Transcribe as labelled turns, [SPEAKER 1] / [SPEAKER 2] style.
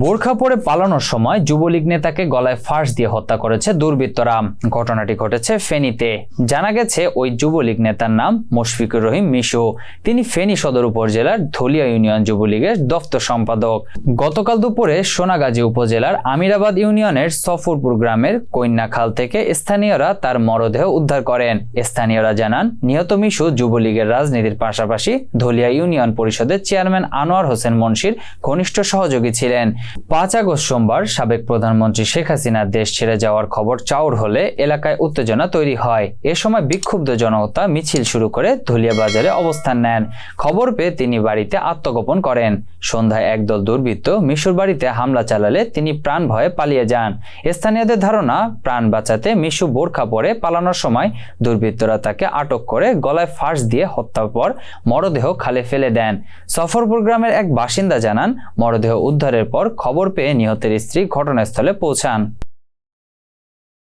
[SPEAKER 1] বোরখা পরে পালানোর সময় যুবলীগ নেতাকে গলায় ফাঁস দিয়ে হত্যা করেছে দুর্বৃত্তরা। ঘটনাটি ঘটেছে ফেনীতে। জানা গেছে ওই যুবলীগ নেতার নাম মুশফিকুর রহিম মিশু। তিনি ফেনী সদর উপজেলার ধলিয়া ইউনিয়ন যুবলীগের দপ্তর সম্পাদক। গতকাল দুপুরে সোনাগাজী উপজেলার আমিরাবাদ ইউনিয়নের সফরপুর গ্রামের কন্যাখাল থেকে স্থানীয়রা তার মরদেহ উদ্ধার করেন। স্থানীয়রা জানান, নিহত মিশু যুবলীগের রাজনীতির পাশাপাশি ধলিয়া ইউনিয়ন পরিষদের চেয়ারম্যান আনোয়ার হোসেন মুন্সির ঘনিষ্ঠ সহযোগী ছিলেন। 5 আগস্ট সোমবার সাবেক প্রধানমন্ত্রী শেখ হাসিনার দেশ ছেড়ে যাওয়ার খবর চাউর হলে এলাকায় উত্তেজনা তৈরি হয়। এ সময় বিক্ষুব্ধ জনতা মিছিল শুরু করে ধলিয়া বাজারে অবস্থান নেন। খবর পেয়ে তিনি বাড়িতে আত্মগোপন করেন। সন্ধ্যায় একদল দুর্বৃত্ত মিশুর বাড়িতে হামলা চালালে তিনি প্রাণ ভয়ে পালিয়ে যান। স্থানীয়দের ধারণা, প্রাণ বাঁচাতে মিশু বোরখা পরে পালানোর সময় দুর্বৃত্তরা তাকে আটক করে গলায় ফাঁস দিয়ে হত্যার পর মরদেহ খালে ফেলে দেন। সফরপুর গ্রামের এক বাসিন্দা জানান, মরদেহ উদ্ধারের পর খবর পেয়ে নিহতের স্ত্রী ঘটনাস্থলে পৌঁছান।